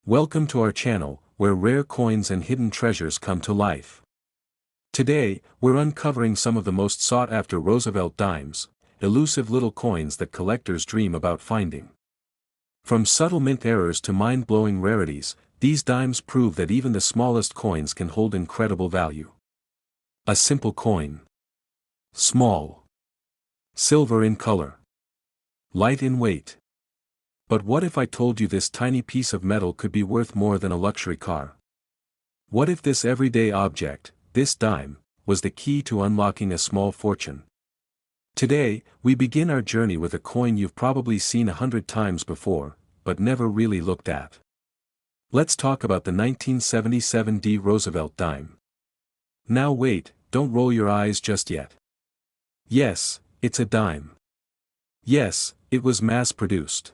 Welcome to our channel, where rare coins and hidden treasures come to life. Today, we're uncovering some of the most sought-after Roosevelt dimes, elusive little coins that collectors dream about finding. From subtle mint errors to mind-blowing rarities, these dimes prove that even the smallest coins can hold incredible value. A simple coin. Small. Silver in color. Light in weight. But what if I told you this tiny piece of metal could be worth more than a luxury car? What if this everyday object, this dime, was the key to unlocking a small fortune? Today, we begin our journey with a coin you've probably seen 100 times before, but never really looked at. Let's talk about the 1977 Roosevelt dime. Now wait, don't roll your eyes just yet. Yes, it's a dime. Yes, it was mass-produced.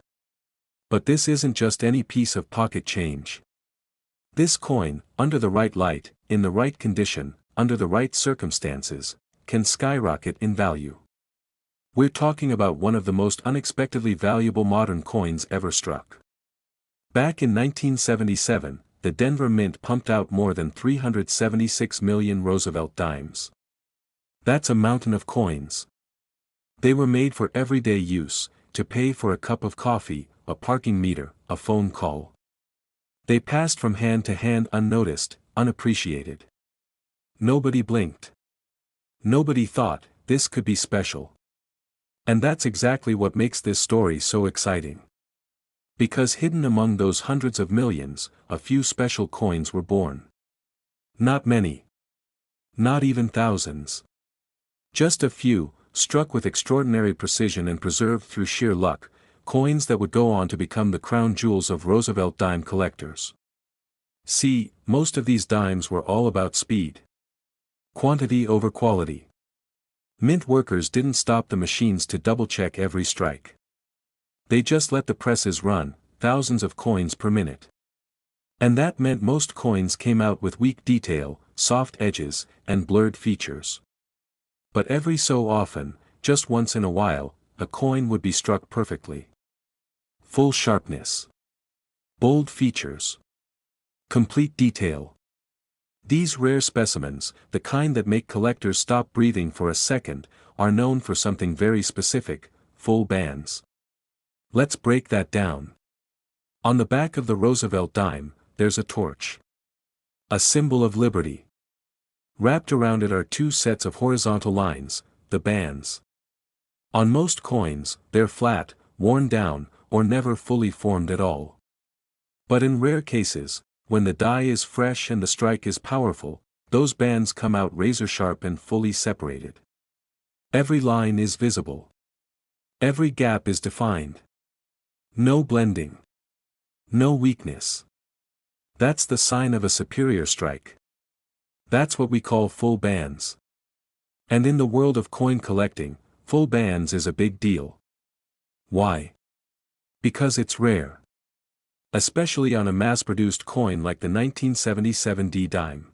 But this isn't just any piece of pocket change. This coin, under the right light, in the right condition, under the right circumstances, can skyrocket in value. We're talking about one of the most unexpectedly valuable modern coins ever struck. Back in 1977, the Denver Mint pumped out more than 376 million Roosevelt dimes. That's a mountain of coins. They were made for everyday use, to pay for a cup of coffee, a parking meter, a phone call. They passed from hand to hand unnoticed, unappreciated. Nobody blinked. Nobody thought, this could be special. And that's exactly what makes this story so exciting. Because hidden among those hundreds of millions, a few special coins were born. Not many. Not even thousands. Just a few, struck with extraordinary precision and preserved through sheer luck, coins that would go on to become the crown jewels of Roosevelt dime collectors. See, most of these dimes were all about speed. Quantity over quality. Mint workers didn't stop the machines to double-check every strike. They just let the presses run, thousands of coins per minute. And that meant most coins came out with weak detail, soft edges, and blurred features. But every so often, just once in a while, a coin would be struck perfectly. Full sharpness. Bold features. Complete detail. These rare specimens, the kind that make collectors stop breathing for a second, are known for something very specific: full bands. Let's break that down. On the back of the Roosevelt dime, there's a torch. A symbol of liberty. Wrapped around it are two sets of horizontal lines, the bands. On most coins, they're flat, worn down, or never fully formed at all. But in rare cases, when the die is fresh and the strike is powerful, those bands come out razor-sharp and fully separated. Every line is visible. Every gap is defined. No blending. No weakness. That's the sign of a superior strike. That's what we call full bands. And in the world of coin collecting, full bands is a big deal. Why? Because it's rare. Especially on a mass-produced coin like the 1977 dime.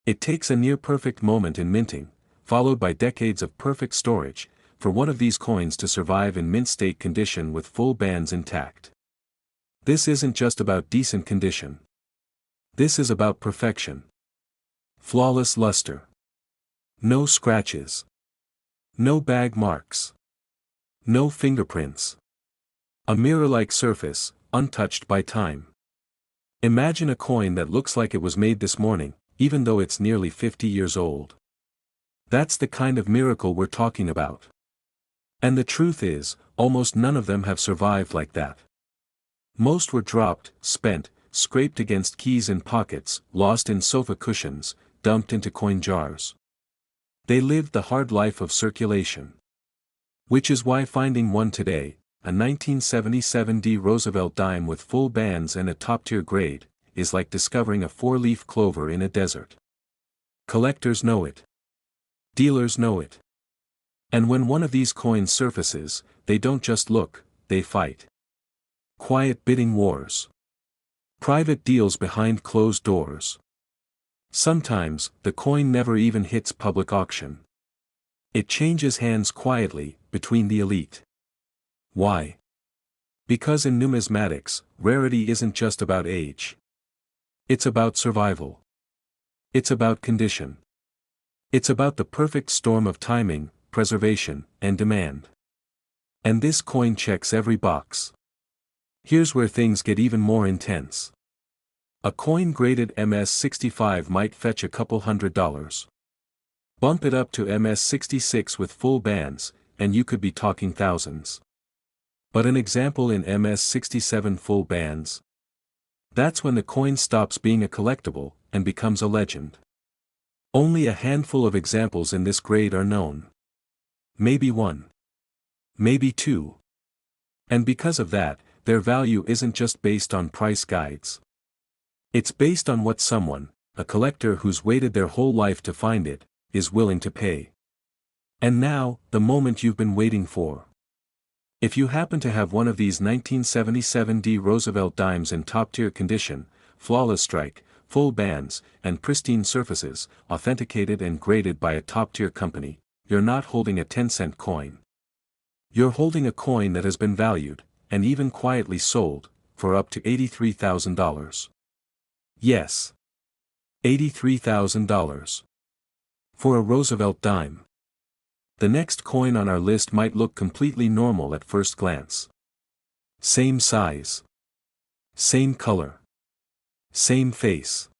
It takes a near-perfect moment in minting, followed by decades of perfect storage, for one of these coins to survive in mint-state condition with full bands intact. This isn't just about decent condition. This is about perfection. Flawless luster. No scratches. No bag marks. No fingerprints. A mirror-like surface, untouched by time. Imagine a coin that looks like it was made this morning, even though it's nearly 50 years old. That's the kind of miracle we're talking about. And the truth is, almost none of them have survived like that. Most were dropped, spent, scraped against keys in pockets, lost in sofa cushions, dumped into coin jars. They lived the hard life of circulation. Which is why finding one today, a 1977 Roosevelt dime with full bands and a top-tier grade, is like discovering a four-leaf clover in a desert. Collectors know it. Dealers know it. And when one of these coins surfaces, they don't just look, they fight. Quiet bidding wars. Private deals behind closed doors. Sometimes, the coin never even hits public auction. It changes hands quietly, between the elite. Why? Because in numismatics, rarity isn't just about age. It's about survival. It's about condition. It's about the perfect storm of timing, preservation, and demand. And this coin checks every box. Here's where things get even more intense. A coin graded MS-65 might fetch a couple $100. Bump it up to MS-66 with full bands, and you could be talking thousands. But an example in MS-67 full bands? That's when the coin stops being a collectible, and becomes a legend. Only a handful of examples in this grade are known. Maybe one. Maybe two. And because of that, their value isn't just based on price guides. It's based on what someone, a collector who's waited their whole life to find it, is willing to pay. And now, the moment you've been waiting for. If you happen to have one of these 1977 Roosevelt Dimes in top-tier condition, flawless strike, full bands, and pristine surfaces, authenticated and graded by a top-tier company, you're not holding a 10-cent coin. You're holding a coin that has been valued, and even quietly sold, for up to $83,000. Yes. $83,000. For a Roosevelt dime. The next coin on our list might look completely normal at first glance. Same size. Same color. Same face.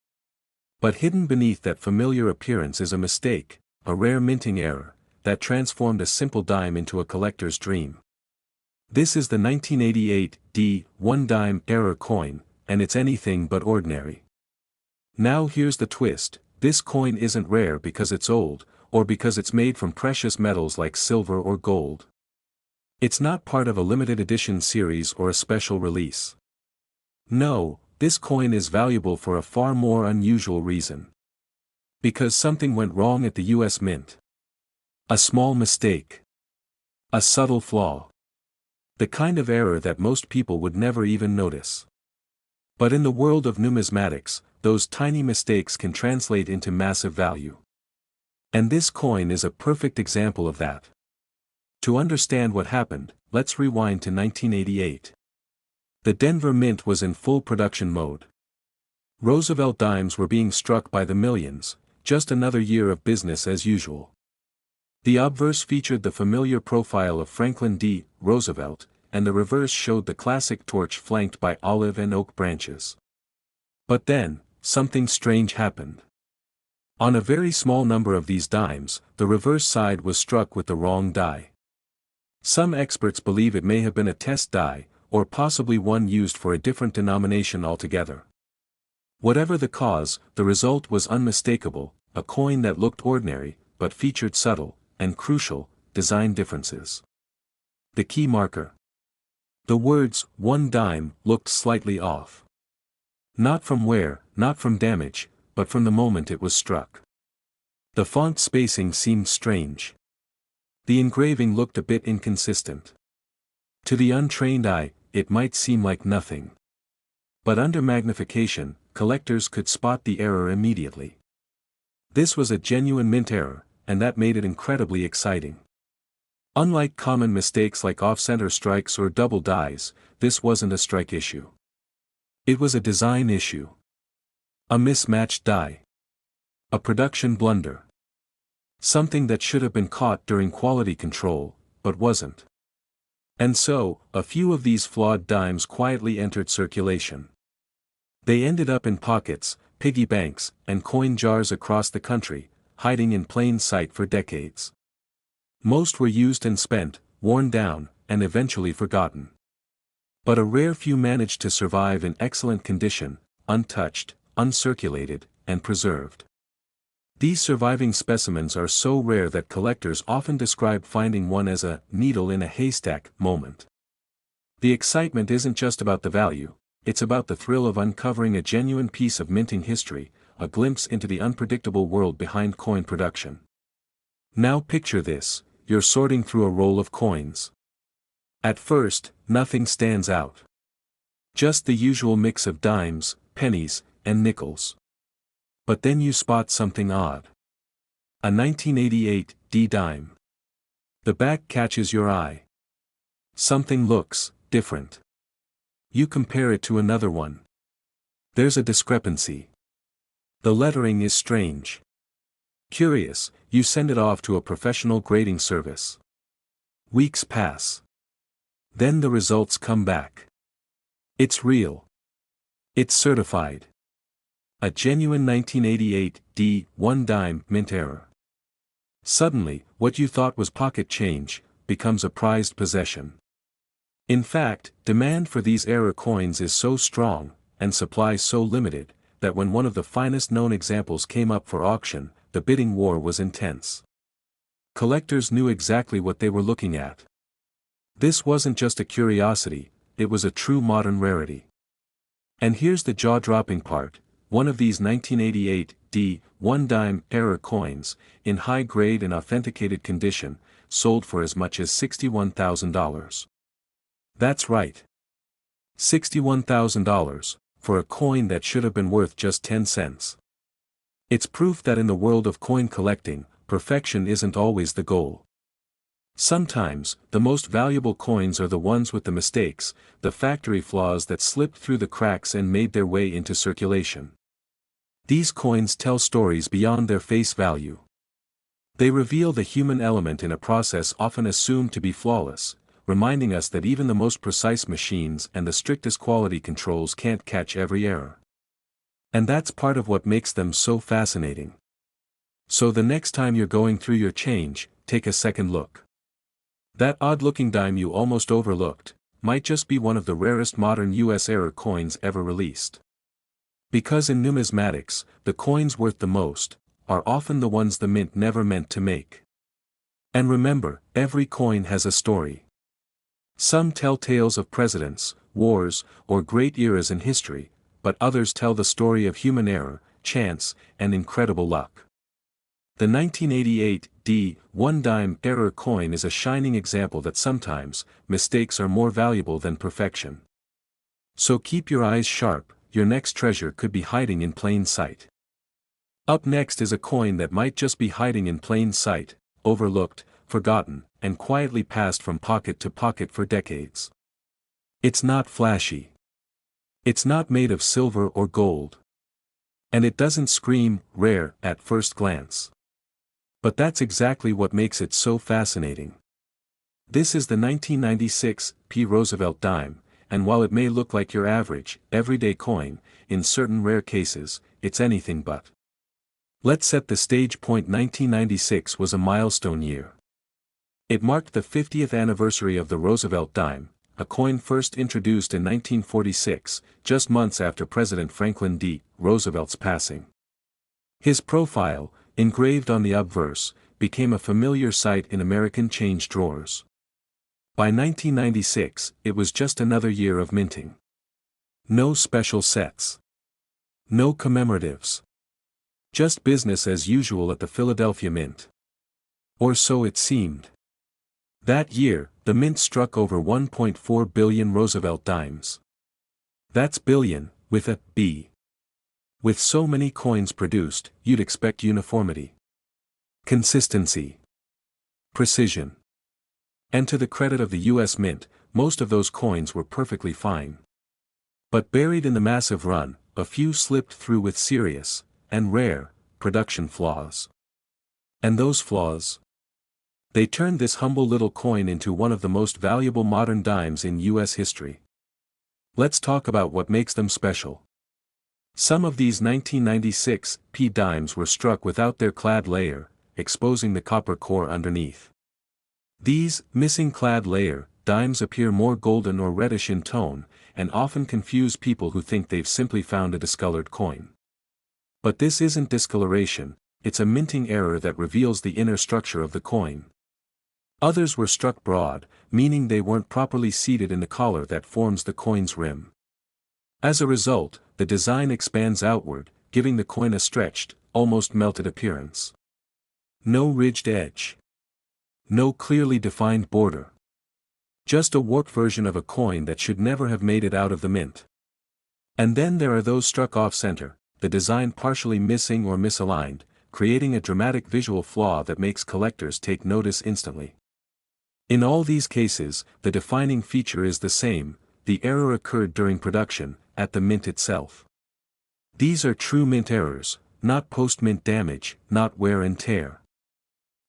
But hidden beneath that familiar appearance is a mistake, a rare minting error, that transformed a simple dime into a collector's dream. This is the 1988 D1 dime error coin, and it's anything but ordinary. Now here's the twist, this coin isn't rare because it's old, or because it's made from precious metals like silver or gold. It's not part of a limited edition series or a special release. No, this coin is valuable for a far more unusual reason. Because something went wrong at the US Mint. A small mistake. A subtle flaw. The kind of error that most people would never even notice. But in the world of numismatics, those tiny mistakes can translate into massive value. And this coin is a perfect example of that. To understand what happened, let's rewind to 1988. The Denver Mint was in full production mode. Roosevelt dimes were being struck by the millions, just another year of business as usual. The obverse featured the familiar profile of Franklin D. Roosevelt, and the reverse showed the classic torch flanked by olive and oak branches. But then, something strange happened. On a very small number of these dimes, the reverse side was struck with the wrong die. Some experts believe it may have been a test die, or possibly one used for a different denomination altogether. Whatever the cause, the result was unmistakable, a coin that looked ordinary, but featured subtle, and crucial, design differences. The key marker. The words, "1 dime," looked slightly off. Not from wear, not from damage, but from the moment it was struck. The font spacing seemed strange. The engraving looked a bit inconsistent. To the untrained eye, it might seem like nothing. But under magnification, collectors could spot the error immediately. This was a genuine mint error, and that made it incredibly exciting. Unlike common mistakes like off-center strikes or double dies, this wasn't a strike issue. It was a design issue. A mismatched die. A production blunder. Something that should have been caught during quality control, but wasn't. And so, a few of these flawed dimes quietly entered circulation. They ended up in pockets, piggy banks, and coin jars across the country, hiding in plain sight for decades. Most were used and spent, worn down, and eventually forgotten. But a rare few managed to survive in excellent condition, untouched, uncirculated, and preserved. These surviving specimens are so rare that collectors often describe finding one as a needle in a haystack moment. The excitement isn't just about the value, it's about the thrill of uncovering a genuine piece of minting history, a glimpse into the unpredictable world behind coin production. Now picture this, you're sorting through a roll of coins. At first, nothing stands out. Just the usual mix of dimes, pennies, and nickels. But then you spot something odd. A 1988 D dime. The back catches your eye. Something looks different. You compare it to another one. There's a discrepancy. The lettering is strange. Curious, you send it off to a professional grading service. Weeks pass. Then the results come back. It's real. It's certified. A genuine 1988 D1 dime mint error. Suddenly, what you thought was pocket change becomes a prized possession. In fact, demand for these error coins is so strong, and supply so limited, that when one of the finest known examples came up for auction, the bidding war was intense. Collectors knew exactly what they were looking at. This wasn't just a curiosity, it was a true modern rarity. And here's the jaw-dropping part: one of these 1988 D1 dime error coins, in high-grade and authenticated condition, sold for as much as $61,000. That's right. $61,000, for a coin that should have been worth just 10 cents. It's proof that in the world of coin collecting, perfection isn't always the goal. Sometimes, the most valuable coins are the ones with the mistakes, the factory flaws that slipped through the cracks and made their way into circulation. These coins tell stories beyond their face value. They reveal the human element in a process often assumed to be flawless, reminding us that even the most precise machines and the strictest quality controls can't catch every error. And that's part of what makes them so fascinating. So the next time you're going through your change, take a second look. That odd-looking dime you almost overlooked might just be one of the rarest modern US error coins ever released. Because in numismatics, the coins worth the most are often the ones the mint never meant to make. And remember, every coin has a story. Some tell tales of presidents, wars, or great eras in history, but others tell the story of human error, chance, and incredible luck. The 1988 D1 dime error coin is a shining example that sometimes, mistakes are more valuable than perfection. So keep your eyes sharp, your next treasure could be hiding in plain sight. Up next is a coin that might just be hiding in plain sight, overlooked, forgotten, and quietly passed from pocket to pocket for decades. It's not flashy. It's not made of silver or gold. And it doesn't scream rare at first glance. But that's exactly what makes it so fascinating. This is the 1996 Roosevelt dime, and while it may look like your average, everyday coin, in certain rare cases, it's anything but. Let's set the stage. 1996 was a milestone year. It marked the 50th anniversary of the Roosevelt dime, a coin first introduced in 1946, just months after President Franklin D. Roosevelt's passing. His profile, engraved on the obverse, became a familiar sight in American change drawers. By 1996, it was just another year of minting. No special sets. No commemoratives. Just business as usual at the Philadelphia Mint. Or so it seemed. That year, the mint struck over 1.4 billion Roosevelt dimes. That's billion, with a B. With so many coins produced, you'd expect uniformity. Consistency. Precision. And to the credit of the US Mint, most of those coins were perfectly fine. But buried in the massive run, a few slipped through with serious, and rare, production flaws. And those flaws? They turned this humble little coin into one of the most valuable modern dimes in US history. Let's talk about what makes them special. Some of these 1996 dimes were struck without their clad layer, exposing the copper core underneath. These missing clad layer dimes appear more golden or reddish in tone, and often confuse people who think they've simply found a discolored coin. But this isn't discoloration, it's a minting error that reveals the inner structure of the coin. Others were struck broad, meaning they weren't properly seated in the collar that forms the coin's rim. As a result, the design expands outward, giving the coin a stretched, almost melted appearance. No ridged edge. No clearly defined border. Just a warped version of a coin that should never have made it out of the mint. And then there are those struck off-center, the design partially missing or misaligned, creating a dramatic visual flaw that makes collectors take notice instantly. In all these cases, the defining feature is the same: the error occurred during production, at the mint itself. These are true mint errors, not post-mint damage, not wear and tear.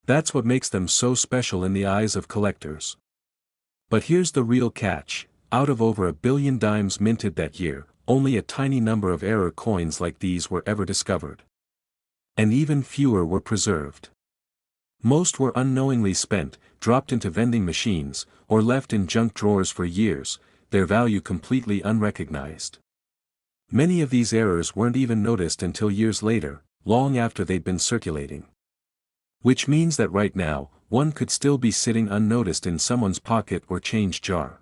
That's what makes them so special in the eyes of collectors. But here's the real catch: out of over 1 billion dimes minted that year, only a tiny number of error coins like these were ever discovered. And even fewer were preserved. Most were unknowingly spent, dropped into vending machines, or left in junk drawers for years, their value completely unrecognized. Many of these errors weren't even noticed until years later, long after they'd been circulating. Which means that right now, one could still be sitting unnoticed in someone's pocket or change jar.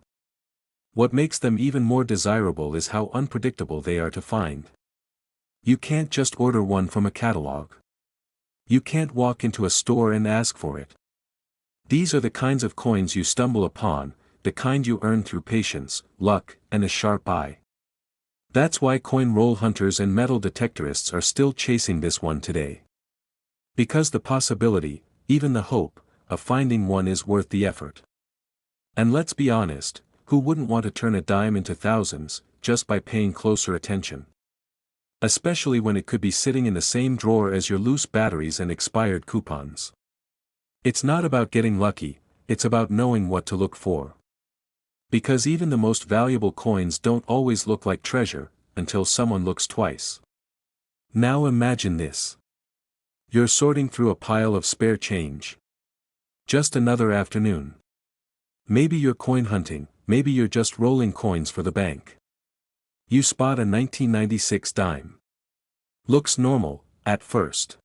What makes them even more desirable is how unpredictable they are to find. You can't just order one from a catalog. You can't walk into a store and ask for it. These are the kinds of coins you stumble upon, the kind you earn through patience, luck, and a sharp eye. That's why coin roll hunters and metal detectorists are still chasing this one today. Because the possibility, even the hope, of finding one is worth the effort. And let's be honest, who wouldn't want to turn a dime into thousands, just by paying closer attention? Especially when it could be sitting in the same drawer as your loose batteries and expired coupons. It's not about getting lucky, it's about knowing what to look for. Because even the most valuable coins don't always look like treasure, until someone looks twice. Now imagine this. You're sorting through a pile of spare change. Just another afternoon. Maybe you're coin hunting, maybe you're just rolling coins for the bank. You spot a 1996 dime. Looks normal, at first.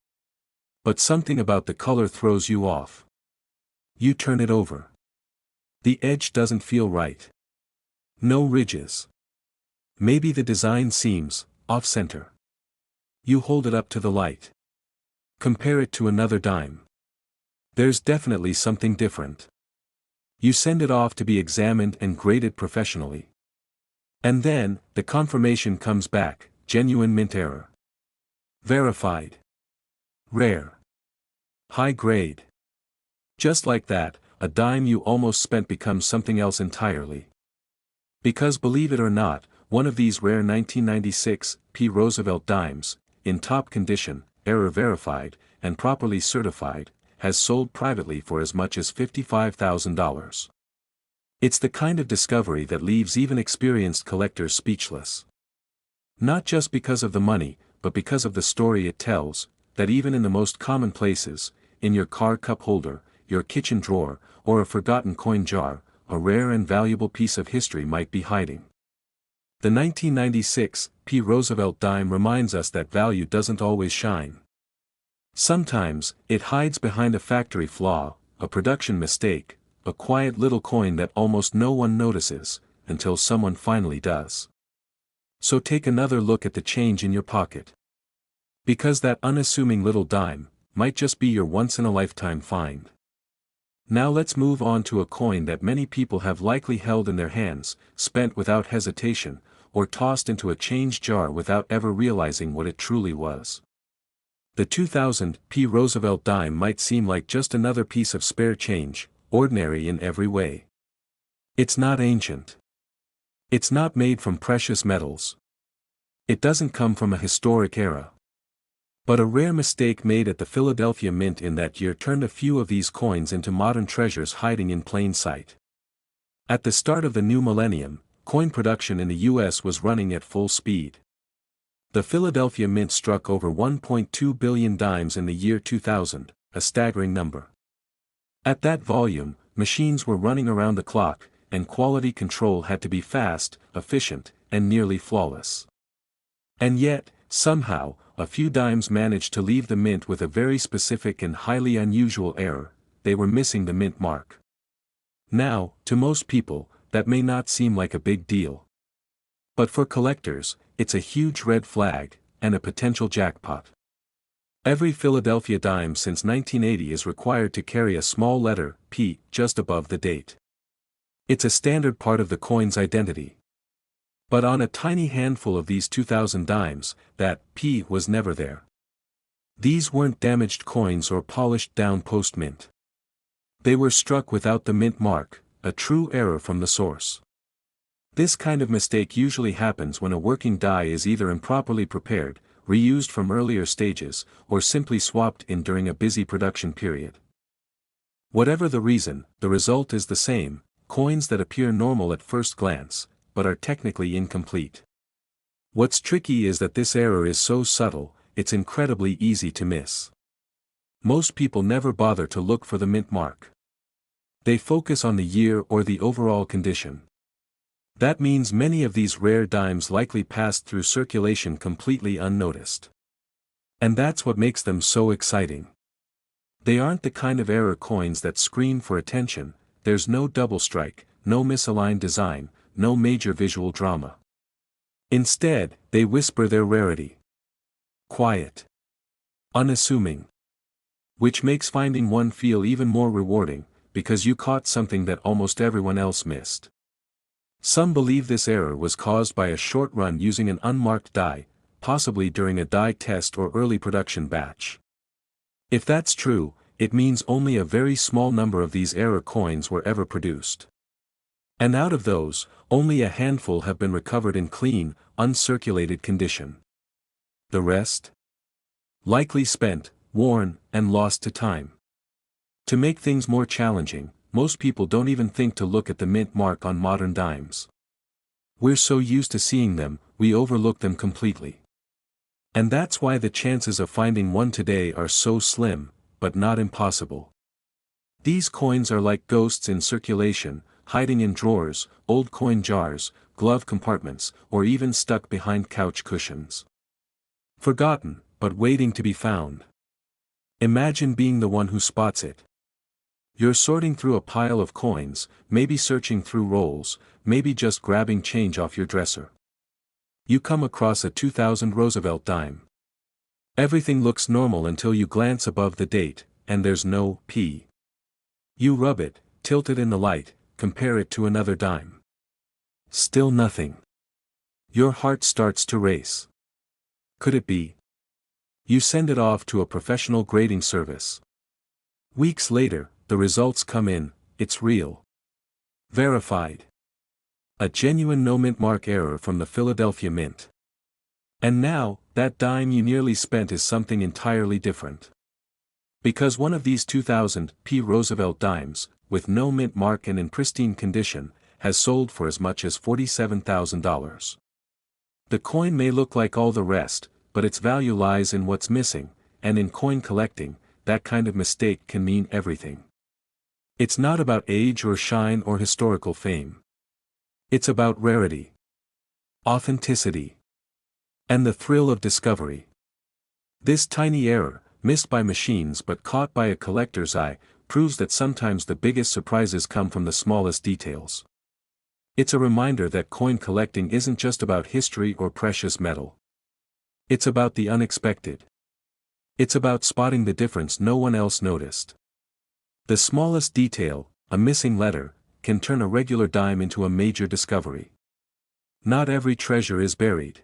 But something about the color throws you off. You turn it over. The edge doesn't feel right. No ridges. Maybe the design seems off-center. You hold it up to the light. Compare it to another dime. There's definitely something different. You send it off to be examined and graded professionally. And then, the confirmation comes back: genuine mint error. Verified. Rare. High grade. Just like that, a dime you almost spent becomes something else entirely. Because believe it or not, one of these rare 1996 Roosevelt dimes, in top condition, error verified, and properly certified, has sold privately for as much as $55,000. It's the kind of discovery that leaves even experienced collectors speechless. Not just because of the money, but because of the story it tells, that even in the most common places, in your car cup holder, your kitchen drawer, or a forgotten coin jar, a rare and valuable piece of history might be hiding. The 1996 Roosevelt dime reminds us that value doesn't always shine. Sometimes, it hides behind a factory flaw, a production mistake, a quiet little coin that almost no one notices, until someone finally does. So take another look at the change in your pocket. Because that unassuming little dime might just be your once-in-a-lifetime find. Now let's move on to a coin that many people have likely held in their hands, spent without hesitation, or tossed into a change jar without ever realizing what it truly was. The 2000 Roosevelt dime might seem like just another piece of spare change, ordinary in every way. It's not ancient. It's not made from precious metals. It doesn't come from a historic era. But a rare mistake made at the Philadelphia Mint in that year turned a few of these coins into modern treasures hiding in plain sight. At the start of the new millennium, coin production in the US was running at full speed. The Philadelphia Mint struck over 1.2 billion dimes in the year 2000, a staggering number. At that volume, machines were running around the clock, and quality control had to be fast, efficient, and nearly flawless. And yet, somehow, a few dimes managed to leave the mint with a very specific and highly unusual error: they were missing the mint mark. Now, to most people, that may not seem like a big deal. But for collectors, it's a huge red flag, and a potential jackpot. Every Philadelphia dime since 1980 is required to carry a small letter, P, just above the date. It's a standard part of the coin's identity. But on a tiny handful of these 2000 dimes, that P was never there. These weren't damaged coins or polished down post-mint. They were struck without the mint mark, a true error from the source. This kind of mistake usually happens when a working die is either improperly prepared, reused from earlier stages, or simply swapped in during a busy production period. Whatever the reason, the result is the same: coins that appear normal at first glance, but are technically incomplete. What's tricky is that this error is so subtle, it's incredibly easy to miss. Most people never bother to look for the mint mark. They focus on the year or the overall condition. That means many of these rare dimes likely passed through circulation completely unnoticed. And that's what makes them so exciting. They aren't the kind of error coins that scream for attention. There's no double strike, no misaligned design, no major visual drama. Instead, they whisper their rarity. Quiet. Unassuming. Which makes finding one feel even more rewarding, because you caught something that almost everyone else missed. Some believe this error was caused by a short run using an unmarked die, possibly during a die test or early production batch. If that's true, it means only a very small number of these error coins were ever produced. And out of those, only a handful have been recovered in clean, uncirculated condition. The rest? Likely spent, worn, and lost to time. To make things more challenging, most people don't even think to look at the mint mark on modern dimes. We're so used to seeing them, we overlook them completely. And that's why the chances of finding one today are so slim, but not impossible. These coins are like ghosts in circulation, hiding in drawers, old coin jars, glove compartments, or even stuck behind couch cushions. Forgotten, but waiting to be found. Imagine being the one who spots it. You're sorting through a pile of coins, maybe searching through rolls, maybe just grabbing change off your dresser. You come across a 2000 Roosevelt dime. Everything looks normal until you glance above the date, and there's no P. You rub it, tilt it in the light, compare it to another dime. Still nothing. Your heart starts to race. Could it be? You send it off to a professional grading service. Weeks later, the results come in. It's real. Verified. A genuine no mint mark error from the Philadelphia Mint. And now, that dime you nearly spent is something entirely different. Because one of these 2000 P Roosevelt dimes, with no mint mark and in pristine condition, has sold for as much as $47,000. The coin may look like all the rest, but its value lies in what's missing, and in coin collecting, that kind of mistake can mean everything. It's not about age or shine or historical fame. It's about rarity, authenticity, and the thrill of discovery. This tiny error, missed by machines but caught by a collector's eye, proves that sometimes the biggest surprises come from the smallest details. It's a reminder that coin collecting isn't just about history or precious metal. It's about the unexpected. It's about spotting the difference no one else noticed. The smallest detail, a missing letter, can turn a regular dime into a major discovery. Not every treasure is buried.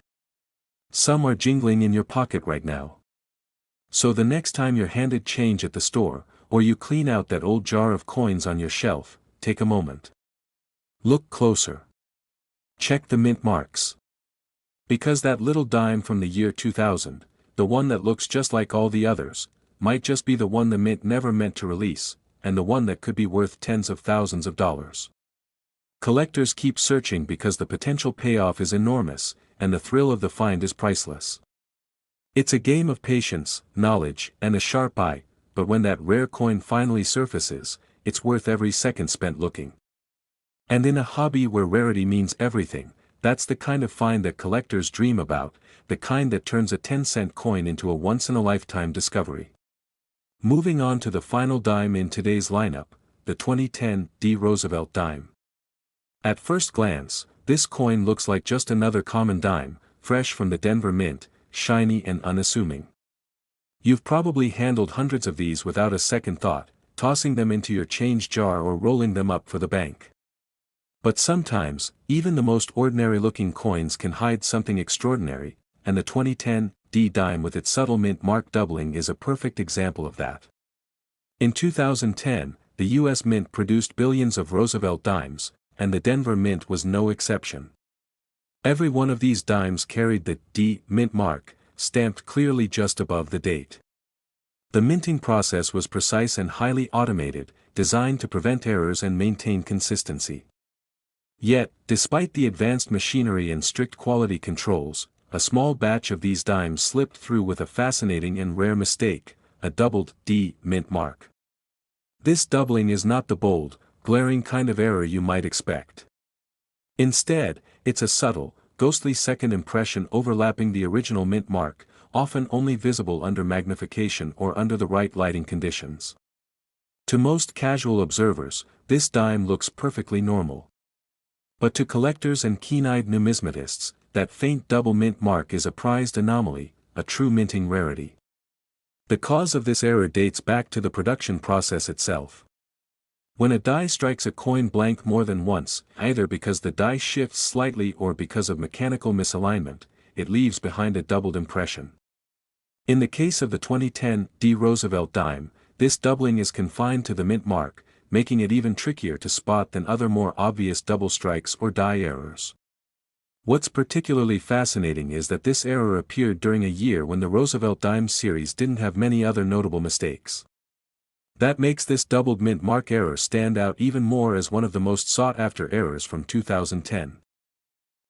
Some are jingling in your pocket right now. So the next time you're handed change at the store, or you clean out that old jar of coins on your shelf, take a moment. Look closer. Check the mint marks. Because that little dime from the year 2000, the one that looks just like all the others, might just be the one the mint never meant to release, and the one that could be worth tens of thousands of dollars. Collectors keep searching because the potential payoff is enormous, and the thrill of the find is priceless. It's a game of patience, knowledge, and a sharp eye, but when that rare coin finally surfaces, it's worth every second spent looking. And in a hobby where rarity means everything, that's the kind of find that collectors dream about, the kind that turns a 10-cent coin into a once-in-a-lifetime discovery. Moving on to the final dime in today's lineup, the 2010 D Roosevelt dime. At first glance, this coin looks like just another common dime, fresh from the Denver Mint, shiny and unassuming. You've probably handled hundreds of these without a second thought, tossing them into your change jar or rolling them up for the bank. But sometimes, even the most ordinary-looking coins can hide something extraordinary, and the 2010 D dime with its subtle mint mark doubling is a perfect example of that. In 2010, the U.S. Mint produced billions of Roosevelt dimes, and the Denver Mint was no exception. Every one of these dimes carried the D Mint mark, stamped clearly just above the date. The minting process was precise and highly automated, designed to prevent errors and maintain consistency. Yet, despite the advanced machinery and strict quality controls, a small batch of these dimes slipped through with a fascinating and rare mistake, a doubled D Mint mark. This doubling is not the bold, glaring kind of error you might expect. Instead, it's a subtle, ghostly second impression overlapping the original mint mark, often only visible under magnification or under the right lighting conditions. To most casual observers, this dime looks perfectly normal. But to collectors and keen-eyed numismatists, that faint double mint mark is a prized anomaly, a true minting rarity. The cause of this error dates back to the production process itself. When a die strikes a coin blank more than once, either because the die shifts slightly or because of mechanical misalignment, it leaves behind a doubled impression. In the case of the 2010 D Roosevelt dime, this doubling is confined to the mint mark, making it even trickier to spot than other more obvious double strikes or die errors. What's particularly fascinating is that this error appeared during a year when the Roosevelt Dimes series didn't have many other notable mistakes. That makes this doubled mint mark error stand out even more as one of the most sought-after errors from 2010.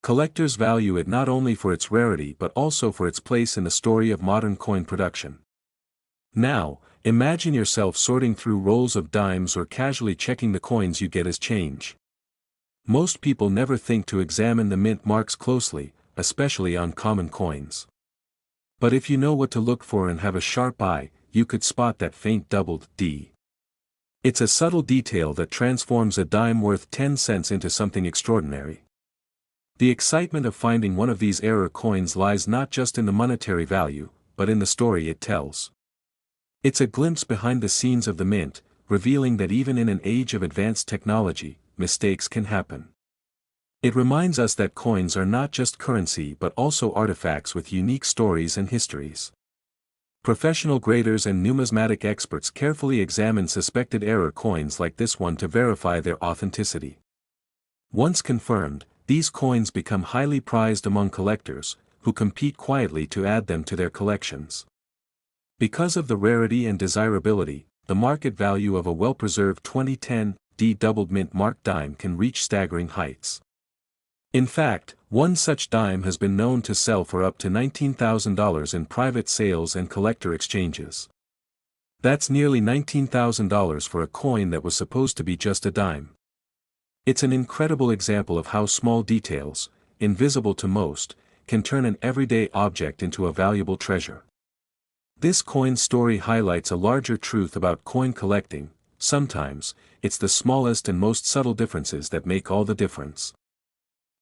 Collectors value it not only for its rarity but also for its place in the story of modern coin production. Now, imagine yourself sorting through rolls of dimes or casually checking the coins you get as change. Most people never think to examine the mint marks closely, especially on common coins. But if you know what to look for and have a sharp eye, you could spot that faint doubled D. It's a subtle detail that transforms a dime worth 10 cents into something extraordinary. The excitement of finding one of these error coins lies not just in the monetary value, but in the story it tells. It's a glimpse behind the scenes of the mint, revealing that even in an age of advanced technology, mistakes can happen. It reminds us that coins are not just currency but also artifacts with unique stories and histories. Professional graders and numismatic experts carefully examine suspected error coins like this one to verify their authenticity. Once confirmed, these coins become highly prized among collectors, who compete quietly to add them to their collections. Because of the rarity and desirability, the market value of a well-preserved 2010 D doubled mint mark dime can reach staggering heights. In fact, one such dime has been known to sell for up to $19,000 in private sales and collector exchanges. That's nearly $19,000 for a coin that was supposed to be just a dime. It's an incredible example of how small details, invisible to most, can turn an everyday object into a valuable treasure. This coin story highlights a larger truth about coin collecting: sometimes, it's the smallest and most subtle differences that make all the difference.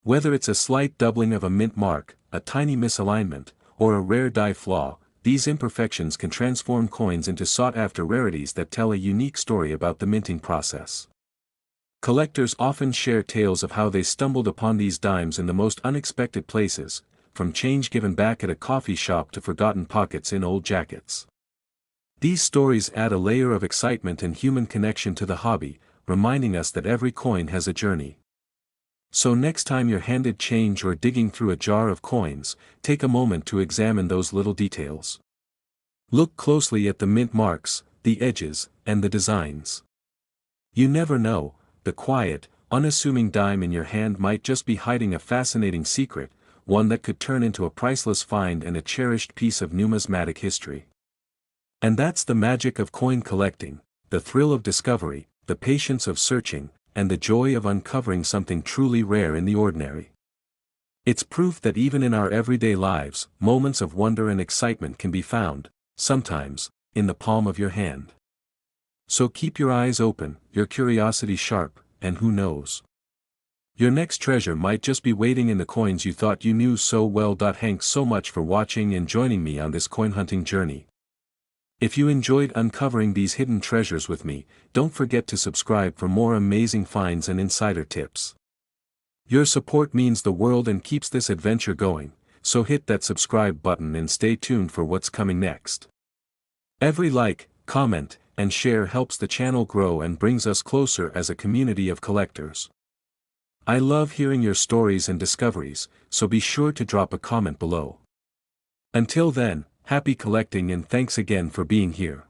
Whether it's a slight doubling of a mint mark, a tiny misalignment, or a rare die flaw, these imperfections can transform coins into sought-after rarities that tell a unique story about the minting process. Collectors often share tales of how they stumbled upon these dimes in the most unexpected places, from change given back at a coffee shop to forgotten pockets in old jackets. These stories add a layer of excitement and human connection to the hobby, reminding us that every coin has a journey. So next time you're handed change or digging through a jar of coins, take a moment to examine those little details. Look closely at the mint marks, the edges, and the designs. You never know, the quiet, unassuming dime in your hand might just be hiding a fascinating secret, one that could turn into a priceless find and a cherished piece of numismatic history. And that's the magic of coin collecting: the thrill of discovery, the patience of searching, and the joy of uncovering something truly rare in the ordinary. It's proof that even in our everyday lives, moments of wonder and excitement can be found, sometimes, in the palm of your hand. So keep your eyes open, your curiosity sharp, and who knows? Your next treasure might just be waiting in the coins you thought you knew so well. Thanks so much for watching and joining me on this coin hunting journey. If you enjoyed uncovering these hidden treasures with me, don't forget to subscribe for more amazing finds and insider tips. Your support means the world and keeps this adventure going, so hit that subscribe button and stay tuned for what's coming next. Every like, comment, and share helps the channel grow and brings us closer as a community of collectors. I love hearing your stories and discoveries, so be sure to drop a comment below. Until then, happy collecting and thanks again for being here.